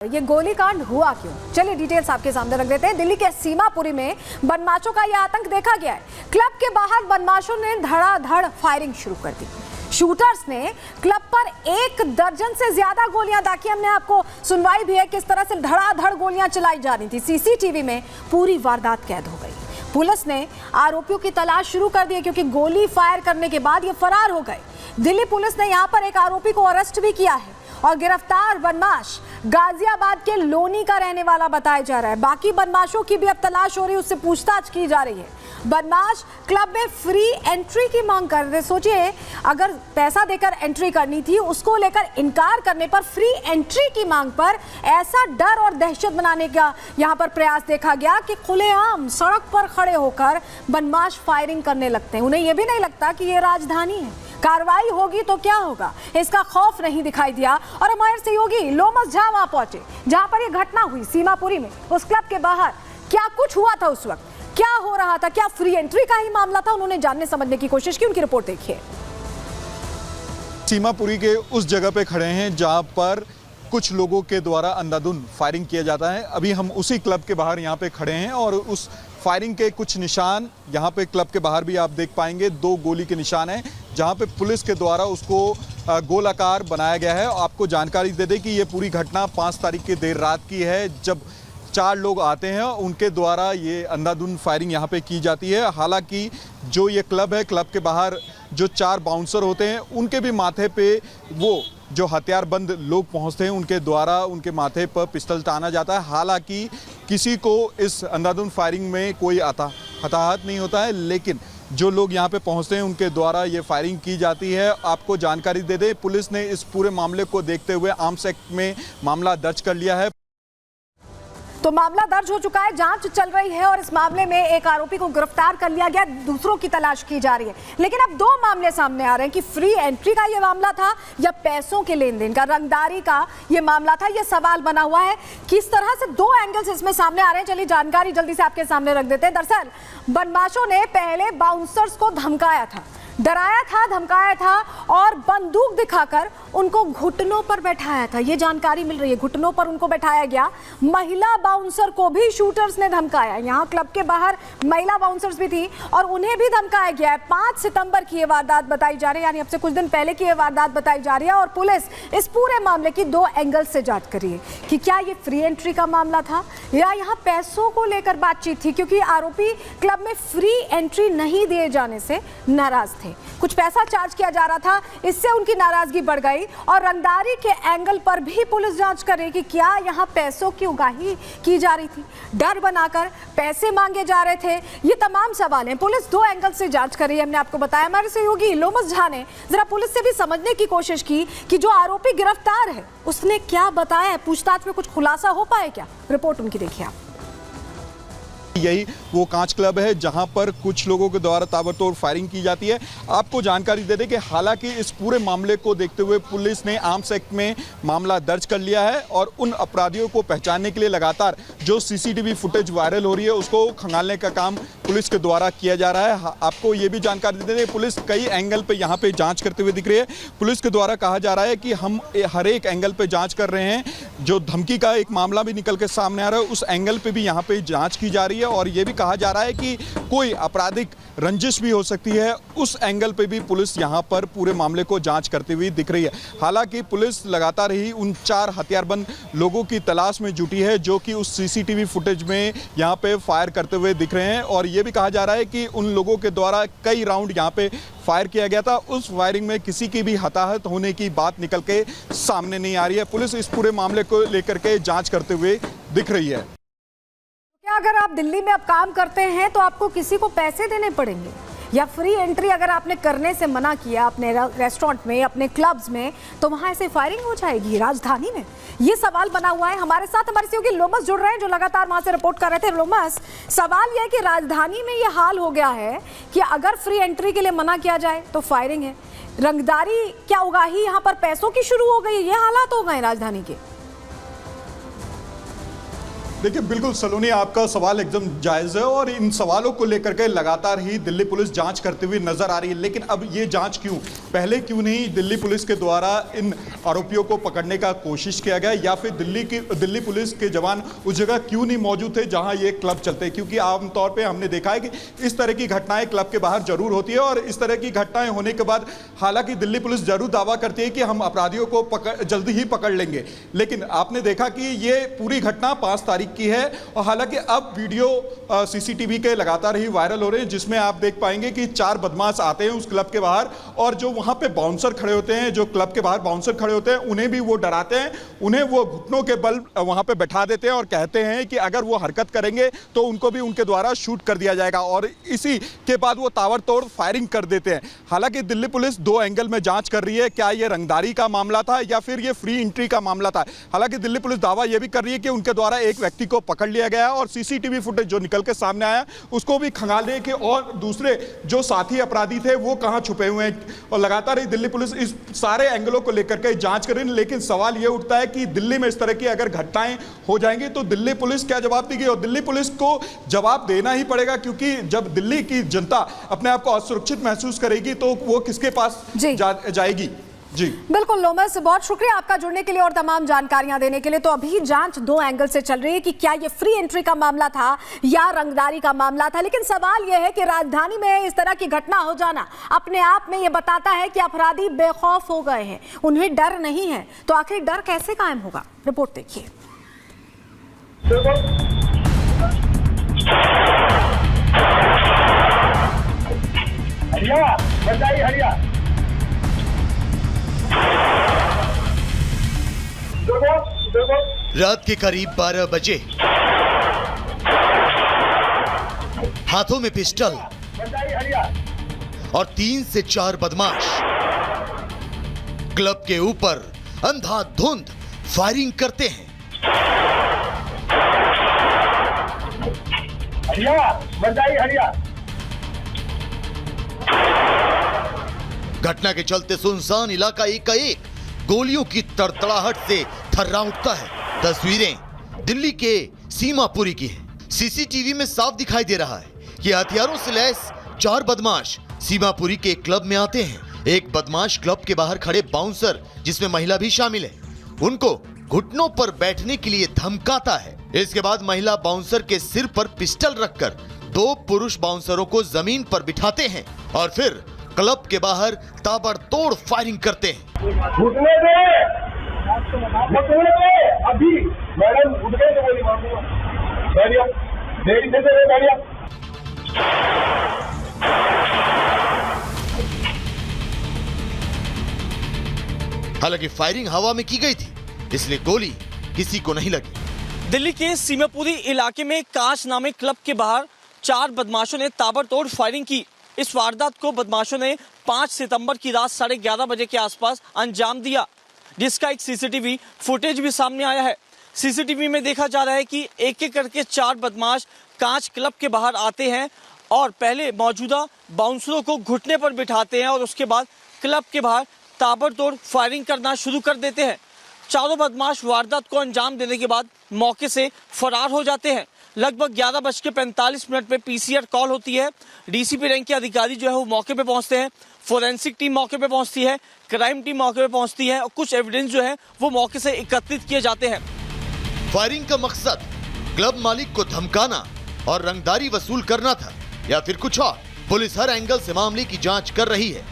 ये गोलीकांड हुआ क्यों? चलिए डिटेल्स आपके सामने रख देते हैं। दिल्ली के सीमापुरी में बदमाशों का यह आतंक देखा गया है। क्लब के बाहर बदमाशों ने धड़ाधड़ फायरिंग शुरू कर दी। शूटर्स ने क्लब पर 1 दर्जन से ज्यादा गोलियां दागी। हमने आपको सुनवाई भी है किस तरह से धड़ाधड़ गोलियां चलाई जा रही थी। सीसीटीवी में पूरी वारदात कैद हो गई। पुलिस ने आरोपियों की तलाश शुरू कर दी क्योंकि गोली फायर करने के बाद ये फरार हो गए। दिल्ली पुलिस ने यहां पर एक आरोपी को अरेस्ट भी किया है और गिरफ्तार बदमाश गाजियाबाद के लोनी का रहने वाला बताया जा रहा है। बाकी बदमाशों की भी अब तलाश हो रही है, उससे पूछताछ की जा रही है। बदमाश क्लब में फ्री एंट्री की मांग कर रहे। सोचिए, अगर पैसा देकर एंट्री करनी थी, उसको लेकर इनकार करने पर फ्री एंट्री की मांग पर ऐसा डर और दहशत बनाने का यहां पर प्रयास देखा गया कि खुलेआम सड़क पर खड़े होकर बदमाश फायरिंग करने लगते हैं। उन्हें यह भी नहीं लगता कि यह राजधानी है, कार्रवाई होगी तो क्या होगा, इसका खौफ नहीं दिखाई दिया। और हमारे सहयोगी लोमस झा वहां पहुंचे जहां पर यह घटना हुई सीमापुरी में। उस क्लब के बाहर क्या कुछ हुआ था, उस वक्त क्या हो रहा था, क्या फ्री एंट्री का ही मामला था, उन्होंने जानने समझने की कोशिश की। उनकी रिपोर्ट देखिए। सीमापुरी के उस जगह पे खड़े हैं जहां पर कुछ लोगों के द्वारा अंधाधुंध फायरिंग किया जाता है। अभी हम उसी क्लब के बाहर यहाँ पे खड़े हैं और उस फायरिंग के कुछ निशान यहाँ पे क्लब के बाहर भी आप देख पाएंगे। 2 गोली के निशान हैं जहाँ पे पुलिस के द्वारा उसको गोलाकार बनाया गया है। आपको जानकारी दे दें कि ये पूरी घटना 5 तारीख की देर रात की है, जब 4 लोग आते हैं, उनके द्वारा ये अंधाधुंध फायरिंग यहाँ पे की जाती है। हालांकि जो ये क्लब है, क्लब के बाहर जो 4 बाउंसर होते हैं, उनके भी माथे पे वो जो हथियारबंद लोग पहुंचते हैं, उनके द्वारा उनके माथे पर पिस्टल ताना जाता है। हालांकि किसी को इस अंधाधुंध फायरिंग में कोई हताहत नहीं होता है, लेकिन जो लोग यहाँ पे पहुंचते हैं उनके द्वारा ये फायरिंग की जाती है। आपको जानकारी दे दें, पुलिस ने इस पूरे मामले को देखते हुए आर्म्स एक्ट में मामला दर्ज कर लिया है। तो मामला दर्ज हो चुका है, जांच चल रही है और इस मामले में एक आरोपी को गिरफ्तार कर लिया गया, दूसरों की तलाश की जा रही है। लेकिन अब 2 मामले सामने आ रहे हैं कि फ्री एंट्री का ये मामला था या पैसों के लेन देन का, रंगदारी का ये मामला था। ये सवाल बना हुआ है। किस तरह से 2 एंगल्स इसमें सामने आ रहे हैं, चलिए जानकारी जल्दी से आपके सामने रख देते हैं। दरअसल बदमाशों ने पहले बाउंसर्स को धमकाया था, डराया था, धमकाया था और बंदूक दिखाकर उनको घुटनों पर बैठाया था। ये जानकारी मिल रही है, घुटनों पर उनको बैठाया गया। महिला बाउंसर को भी शूटर्स ने धमकाया। यहाँ क्लब के बाहर महिला बाउंसर्स भी थी और उन्हें भी धमकाया गया है। 5 सितंबर की ये वारदात बताई जा रही है, यानी अब से कुछ दिन पहले की ये वारदात बताई जा रही है। और पुलिस इस पूरे मामले की 2 एंगल से जांच कर रही है कि क्या ये फ्री एंट्री का मामला था या यहाँ पैसों को लेकर बातचीत थी, क्योंकि आरोपी क्लब में फ्री एंट्री नहीं दिए जाने से नाराज थे। कुछ पैसा चार्ज किया जा रहा था, इससे उनकी नाराजगी बढ़ गई। और रंगदारी के एंगल पर भी पुलिस जांच कर रही कि क्या यहां पैसों की उगाही की जा रही थी, डर बनाकर पैसे मांगे जा रहे थे। ये तमाम सवाल हैं, पुलिस 2 एंगल से जांच कर रही है। हमने आपको बताया। हमारे सहयोगी लोमस झा ने जरा पुलिस से भी समझने की कोशिश की कि जो आरोपी गिरफ्तार है उसने क्या बताया है, पूछताछ में कुछ खुलासा हो पाए क्या। रिपोर्ट उनकी देखिए आप। यही वो कांच क्लब है जहां पर कुछ लोगों के द्वारा ताबड़तोड़ फायरिंग की जाती है। आपको जानकारी दे दें कि हालांकि इस पूरे मामले को देखते हुए पुलिस ने आर्म्स एक्ट में मामला दर्ज कर लिया है और उन अपराधियों को पहचानने के लिए लगातार जो सीसीटीवी फुटेज वायरल हो रही है उसको खंगालने का काम पुलिस के द्वारा किया जा रहा है। आपको ये भी जानकारी दे दें, पुलिस कई एंगल पे यहाँ पे जाँच करते हुए दिख रही है। पुलिस के द्वारा कहा जा रहा है कि हम हर एक एंगल पे जाँच कर रहे हैं। जो धमकी का एक मामला भी निकल के सामने आ रहा है, उस एंगल पे भी यहाँ पे जाँच की जा रही है। और ये भी कहा जा रहा है कि कोई आपराधिक रंजिश भी हो सकती है, उस एंगल पे भी पुलिस यहां पर पूरे मामले को जांच करती हुई दिख रही है। हालांकि पुलिस लगातार ही उन 4 हथियारबंद लोगों की तलाश में जुटी है जो कि उस सीसीटीवी फुटेज में यहां पे फायर करते हुए दिख रहे हैं। और ये भी कहा जा रहा है कि उन लोगों के द्वारा कई राउंड यहां पे फायर किया गया था, उस फायरिंग में किसी की भी हताहत होने की बात निकल के सामने नहीं आ रही है। पुलिस इस पूरे मामले को लेकर के जाँच करते हुए दिख रही है। अगर आप दिल्ली में अब काम करते हैं तो आपको किसी को पैसे देने पड़ेंगे या फ्री एंट्री अगर आपने करने से मना किया अपने रेस्टोरेंट में, अपने क्लब्स में, तो वहां ऐसे फायरिंग हो जाएगी राजधानी में? ये सवाल बना हुआ है। हमारे साथ हमारे सहयोगी लोमस जुड़ रहे हैं जो लगातार वहां से रिपोर्ट कर रहे थे। लोमस, सवाल यह है कि राजधानी में ये हाल हो गया है कि अगर फ्री एंट्री के लिए मना किया जाए तो फायरिंग है, रंगदारी क्या उगाही यहाँ पर पैसों की शुरू हो गई, ये हालात हो गए राजधानी के। देखिए बिल्कुल सलोनी, आपका सवाल एकदम जायज़ है और इन सवालों को लेकर के लगातार ही दिल्ली पुलिस जांच करते हुए नजर आ रही है। लेकिन अब ये जांच पहले क्यों नहीं दिल्ली पुलिस के द्वारा इन आरोपियों को पकड़ने का कोशिश किया गया, या फिर दिल्ली पुलिस के जवान उस जगह क्यों नहीं मौजूद थे जहां ये क्लब चलते हैं? क्योंकि आमतौर पर हमने देखा है कि इस तरह की घटनाएं क्लब के बाहर जरूर होती है और इस तरह की घटनाएं होने के बाद हालांकि दिल्ली पुलिस जरूर दावा करती है कि हम अपराधियों को जल्दी ही पकड़ लेंगे, लेकिन आपने देखा कि ये पूरी घटना 5 तारीख की है और हालांकि अब वीडियो सीसीटीवी के लगातार ही वायरल हो रहे हैं, जिसमें आप देख पाएंगे कि 4 बदमाश आते हैं उस क्लब के बाहर और जो वहां पे बाउंसर खड़े होते हैं, जो क्लब के बाहर बाउंसर खड़े होते हैं, उन्हें भी वो डराते हैं, उन्हें वो घुटनों के बल वहां पे बैठा देते हैं और कहते हैं कि अगर वो हरकत करेंगे तो उनको भी उनके द्वारा शूट कर दिया जाएगा और इसी के बाद वो ताबड़तोड़ फायरिंग कर देते हैं। हालांकि दिल्ली पुलिस 2 एंगल में जांच कर रही है, क्या ये रंगदारी का मामला था या फिर ये फ्री एंट्री का मामला था। हालांकि दिल्ली पुलिस दावा यह भी कर रही है कि उनके द्वारा एक व्यक्ति को पकड़ लिया गया और सीसीटीवी फुटेज जो निकल के सामने आया उसको भी खंगाले कि और दूसरे जो साथी अपराधी थे वो कहां छुपे हुए हैं। और लगातार ही दिल्ली पुलिस इस सारे एंगलों को लेकर के जांच कर रही है। लेकिन सवाल ये उठता है कि दिल्ली में इस तरह की अगर घटनाएं हो जाएंगी तो दिल्ली पुलिस क्या जवाब देगी, और दिल्ली पुलिस को जवाब देना ही पड़ेगा, क्योंकि जब दिल्ली की जनता अपने आप को असुरक्षित महसूस करेगी तो वो किसके पास जाएगी। जी बिल्कुल लोमस, बहुत शुक्रिया आपका जुड़ने के लिए और तमाम जानकारियां देने के लिए। तो अभी जांच 2 एंगल से चल रही है कि क्या ये फ्री एंट्री का मामला था या रंगदारी का मामला था। लेकिन सवाल यह है कि राजधानी में इस तरह की घटना हो जाना अपने आप में ये बताता है कि अपराधी बेखौफ हो गए हैं, उन्हें डर नहीं है। तो आखिर डर कैसे कायम होगा, रिपोर्ट देखिए। रात के करीब 12 बजे हाथों में पिस्टल और 3 से 4 बदमाश क्लब के ऊपर अंधाधुंध फायरिंग करते हैं। घटना के चलते सुनसान इलाका एकाएक गोलियों की तड़तड़ाहट से थर्रा उठता है। तस्वीरें दिल्ली के सीमापुरी की हैं। सीसीटीवी में साफ दिखाई दे रहा है कि हथियारों से लैस 4 बदमाश सीमापुरी के क्लब में आते हैं। एक बदमाश क्लब के बाहर खड़े बाउंसर, जिसमें महिला भी शामिल है, उनको घुटनों पर बैठने के लिए धमकाता है। इसके बाद महिला बाउंसर के सिर पर पिस्टल रखकर 2 पुरुष बाउंसरों को जमीन पर बिठाते हैं और फिर क्लब के बाहर ताबड़तोड़ फायरिंग करते हैं। घुटने दे, अभी मैडम घुटने से गोली मारूंगा। बैठिए, देरी से बैठिए। हालांकि फायरिंग हवा में की गई थी, इसलिए गोली किसी को नहीं लगी। दिल्ली के सीमापुरी इलाके में कांच नामे क्लब के बाहर 4 बदमाशों ने ताबड़तोड़ फायरिंग की। इस वारदात को बदमाशों ने 5 सितंबर की रात 11:30 बजे के आसपास अंजाम दिया, जिसका एक सीसीटीवी फुटेज भी सामने आया है। सीसीटीवी में देखा जा रहा है कि एक एक करके 4 बदमाश कांच क्लब के बाहर आते हैं और पहले मौजूदा बाउंसरों को घुटने पर बिठाते हैं और उसके बाद क्लब के बाहर ताबड़तोड़ फायरिंग करना शुरू कर देते हैं। चारों बदमाश वारदात को अंजाम देने के बाद मौके से फरार हो जाते हैं। लगभग 11:45 पे पीसीआर कॉल होती है। डीसीपी रैंक के अधिकारी जो है वो मौके पे पहुंचते हैं, फोरेंसिक टीम मौके पे पहुंचती है, क्राइम टीम मौके पे पहुंचती है और कुछ एविडेंस जो है वो मौके से एकत्रित किए जाते हैं। फायरिंग का मकसद क्लब मालिक को धमकाना और रंगदारी वसूल करना था या फिर कुछ और? पुलिस हर एंगल से मामले की जांच कर रही है।